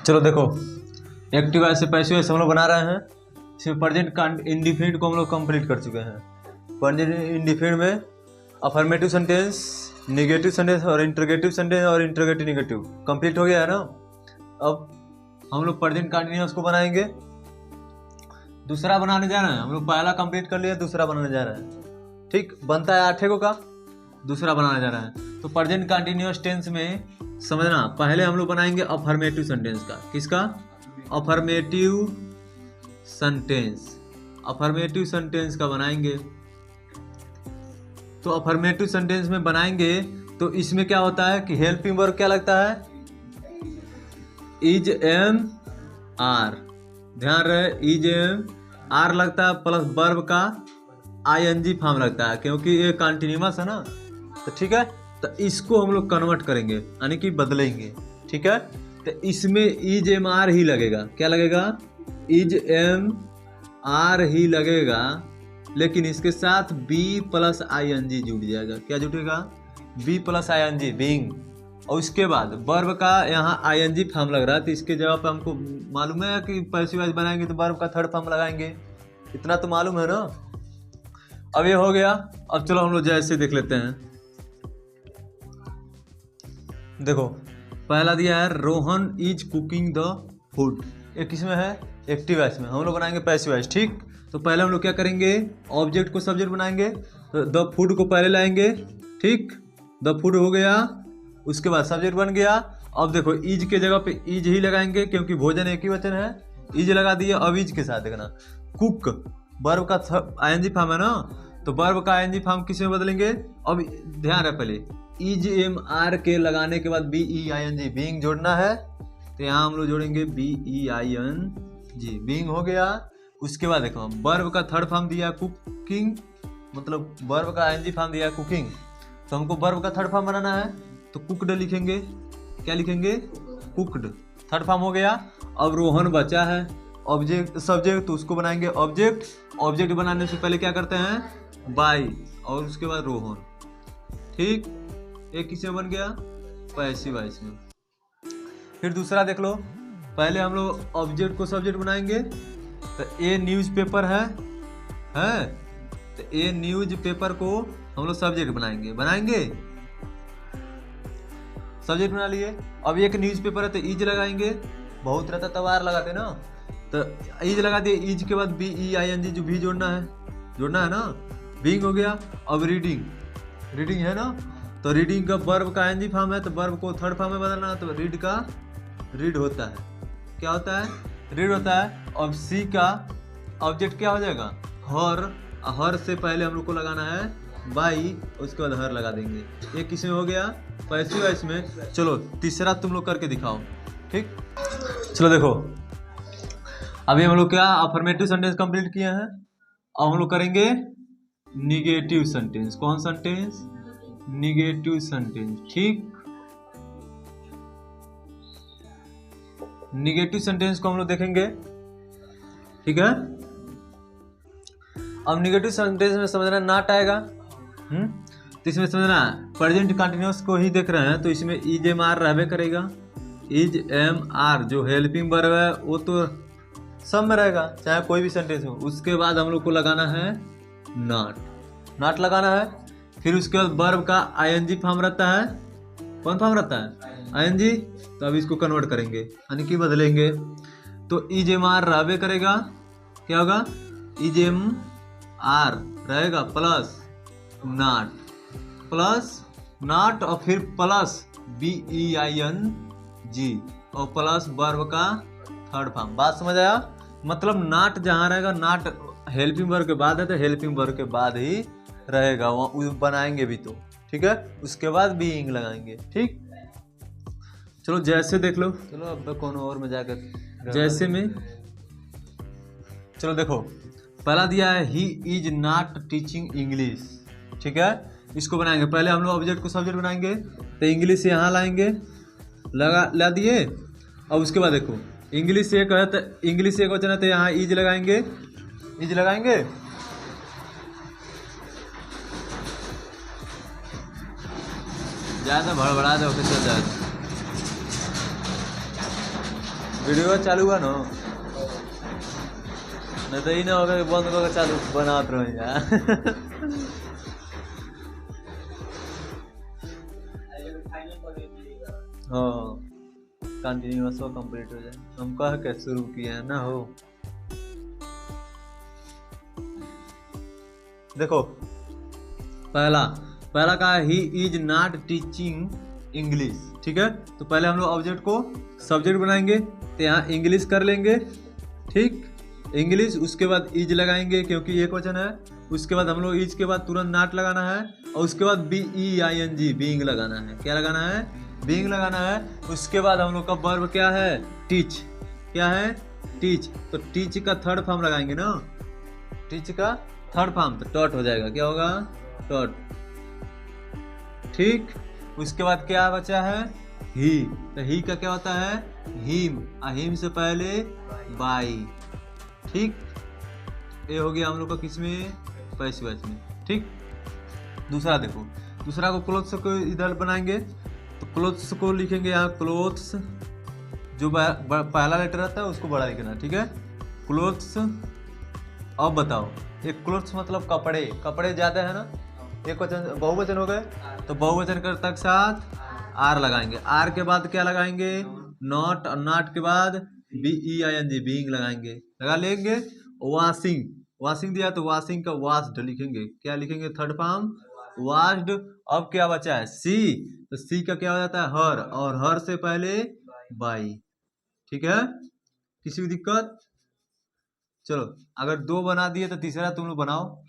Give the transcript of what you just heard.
चलो देखो, active voice से पैसिव वॉइस हम लोग बना रहे हैं। इसमें प्रेजेंट इंडिफिनिट को हम लोग कंप्लीट कर चुके हैं। प्रेजेंट इंडिफिनिट में अफर्मेटिव सेंटेंस, नेगेटिव सेंटेंस और इंटरोगेटिव सेंटेंस और इंटरोगेटिव नेगेटिव कंप्लीट हो गया है ना। अब हम लोग प्रेजेंट कंटिन्यूअस को बनाएंगे, दूसरा बनाने जा रहे हैं। हम लोग पहला कंप्लीट कर लिया, दूसरा बनाने जा रहे हैं। ठीक, बनता है 8 का, दूसरा बनाने जा रहा है। तो प्रेजेंट कंटिन्यूअस टेंस में समझना, पहले हम लोग बनाएंगे अफर्मेटिव सेंटेंस का। किसका? Affirmative sentence. अफर्मेटिव सेंटेंस का बनाएंगे। तो अफर्मेटिव सेंटेंस में बनाएंगे तो इसमें क्या होता है कि हेल्पिंग वर्ब क्या लगता है? Is am are. ध्यान रहे, इज एम आर लगता है प्लस वर्ब का आईएनजी फॉर्म लगता है, क्योंकि ये कंटिन्यूअस है ना। तो ठीक है, तो इसको हम लोग कन्वर्ट करेंगे, यानी कि बदलेंगे। ठीक है, तो इसमें इज एम आर ही लगेगा। क्या लगेगा? इज एम आर ही लगेगा, लेकिन इसके साथ बी प्लस आईएनजी जुड़ जाएगा। क्या जुटेगा? Be plus ING, being. और उसके बाद वर्ब का यहाँ आईएनजी फॉर्म लग रहा है, तो इसके जगह पे हमको मालूम है कि पैसिव वॉइस बनाएंगे तो वर्ब का थर्ड फॉर्म लगाएंगे। इतना तो मालूम है ना। अब ये हो गया। अब चलो हम लोग जैसे देख लेते हैं। देखो, पहला दिया है Rohan is cooking the food. ये किस में है? एक्टिव वॉइस में। हम लोग बनाएंगे पैसिव वॉइस। ठीक, तो पहले हम लोग क्या करेंगे? ऑब्जेक्ट को सब्जेक्ट बनाएंगे। तो द फूड को पहले लाएंगे। ठीक, द फूड हो गया, उसके बाद सब्जेक्ट बन गया। अब देखो, इज के जगह पे इज ही लगाएंगे, क्योंकि भोजन एक ही वचन है। इज लगा दिया। अब इज के साथ देखना, कुक वर्ब का आईएनजी फॉर्म है ना, तो वर्ब का आईएनजी फॉर्म किस में बदलेंगे? अब ध्यान रहे, पहले इज एम आर के लगाने के बाद B E I N G, being जोड़ना है। तो यहाँ हम लोग जोड़ेंगे B E I N G, being हो गया। उसके बाद देखो, वर्ब का थर्ड फॉर्म दिया कुकिंग, मतलब वर्ब का आईएनजी फॉर्म दिया कुकिंग। तो हमको वर्ब का थर्ड फॉर्म बनाना है, तो कुकड लिखेंगे। क्या लिखेंगे? कुकड। थर्ड फॉर्म हो गया। अब रोहन बचा है ऑब्जेक्ट सब्जेक्ट, तो उसको बनाएंगे ऑब्जेक्ट। ऑब्जेक्ट बनाने से पहले क्या करते हैं? बाय, और उसके बाद रोहन। ठीक, एक किस में बन गया? पैसिव वॉइस में। फिर दूसरा देख लो, पहले हम लोग ऑब्जेक्ट को सब्जेक्ट बनाएंगे। तो ए न्यूज़पेपर है, तो ए न्यूज़पेपर को हम लोग सब्जेक्ट बनाएंगे। सब्जेक्ट बना लिए। अब एक न्यूज़पेपर है तो इज लगाएंगे। बहुत रहता तब आर लगाते ना, तो इज लगा दिए। इज के बाद बी ई आई एन जी जो भी जोड़ना है ना। बीइंग हो गया। अब रीडिंग है ना, तो रीडिंग का वर्ब का आईएनजी फॉर्म है, तो वर्ब को थर्ड फॉर्म में बदलना है। तो रीड का रीड होता है। क्या होता है? रीड होता है। अब सी का ऑब्जेक्ट क्या हो जाएगा? हर से पहले हम लोग को लगाना है बाई, उसके बाद हर लगा देंगे। ये किस में हो गया? पैसिव वॉइस में। चलो तीसरा तुम लोग करके दिखाओ। ठीक, चलो देखो, अभी हम लोग क्या अफर्मेटिव सेंटेंस कंप्लीट किए हैं। अब हम लोग करेंगे निगेटिव सेंटेंस। कौन सेंटेंस? Negative sentence. ठीक, निगेटिव सेंटेंस को हम लोग देखेंगे। ठीक है, अब निगेटिव सेंटेंस में समझना नॉट आएगा। तो इसमें समझना प्रेजेंट कंटिन्यूअस को ही देख रहे हैं, तो इसमें इज एम आर रहबे करेगा। इज एम आर जो हेल्पिंग वर्ब है वो तो सब में रहेगा, चाहे कोई भी सेंटेंस हो। उसके बाद हम लोग को लगाना है नॉट लगाना है। फिर उसके बाद वर्ब का आईएनजी फॉर्म रहता है। कौन फॉर्म रहता है? आईएनजी। तो अब इसको कन्वर्ट करेंगे, यानी कि बदलेंगे। तो इज एम आर रहबे करेगा। क्या होगा? इज एम आर रहेगा प्लस नॉट और फिर plus B E I N G और प्लस वर्ब का थर्ड फॉर्म। बात समझ आया? मतलब नॉट जहाँ रहेगा, नॉट हेल्पिंग वर्ब के बाद है तो हेल्पिंग वर्ब के बाद ही रहेगा, वहाँ बनाएंगे भी तो। ठीक है, उसके बाद बीइंग लगाएंगे। ठीक, चलो जैसे देख लो। चलो अब कौन और में जाकर जैसे में। चलो देखो, पहला दिया है he is not teaching English. ठीक है, इसको बनाएंगे। पहले हम लोग ऑब्जेक्ट को सब्जेक्ट बनाएंगे, तो इंग्लिश यहाँ लाएंगे, ला दिए। और उसके बाद देखो, इंग्लिश एक है तो इंग्लिश एक वचन है, तो यहाँ इज लगाएंगे। ज़्यादा भड़बड़ा दो फिर चल जाए। वीडियो चालू हुआ ना, नहीं तो ही ना होगा कि बंद करके चालू बनाते रहो यार। हाँ कंटिन्यूअस हो, कंप्लीट हो जाए। हम कह के शुरू किए हैं ना हो। देखो पहला पहला कहा he is not teaching English, ठीक है। तो पहले हम लोग ऑब्जेक्ट को सब्जेक्ट बनाएंगे, तो यहाँ इंग्लिश कर लेंगे, ठीक, इंग्लिश। उसके बाद इज लगाएंगे क्योंकि एक वचन है। उसके बाद हम लोग इज के बाद तुरंत नॉट लगाना है, और उसके बाद BEING बीइंग लगाना है। क्या लगाना है? बीइंग लगाना है। उसके बाद हम लोग का वर्ब क्या है? टीच। क्या है? टीच। तो टीच का थर्ड फॉर्म लगाएंगे ना, टीच का थर्ड फॉर्म, तो डॉट हो जाएगा। क्या होगा? डॉट, ठीक। उसके बाद क्या बचा है? ही। तो ही का क्या होता है? हिम। हिम से पहले बाई, ठीक। ये हो गया हम लोग का किसमें? पैसिव वॉइस में, ठीक। दूसरा देखो, दूसरा को क्लोथ्स को इधर बनाएंगे, तो क्लोथ्स को लिखेंगे यहाँ क्लोथ्स, जो पहला लेटर रहता है उसको बड़ा लिखना, ठीक है, क्लोथ्स। अब बताओ, एक क्लोथ्स मतलब कपड़े, कपड़े ज्यादा है ना, एक वचन बहुवचन हो गए, तो बहुवचन कर्ता के साथ आर लगाएंगे। आर के बाद क्या लगाएंगे? नॉट। और नॉट के बाद BEING बीइंग लगाएंगे, लगा लेंगे। वॉशिंग, वॉशिंग दिया तो वॉशिंग का वॉश्ड लिखेंगे। क्या लिखेंगे? Third form washed. अब क्या बचा है? सी। तो सी का क्या हो जाता है? हर, और हर से पहले बाई, ठीक है। किसी भी दिक्कत? चलो अगर दो बना दिए तो तीसरा तुम लोग बनाओ।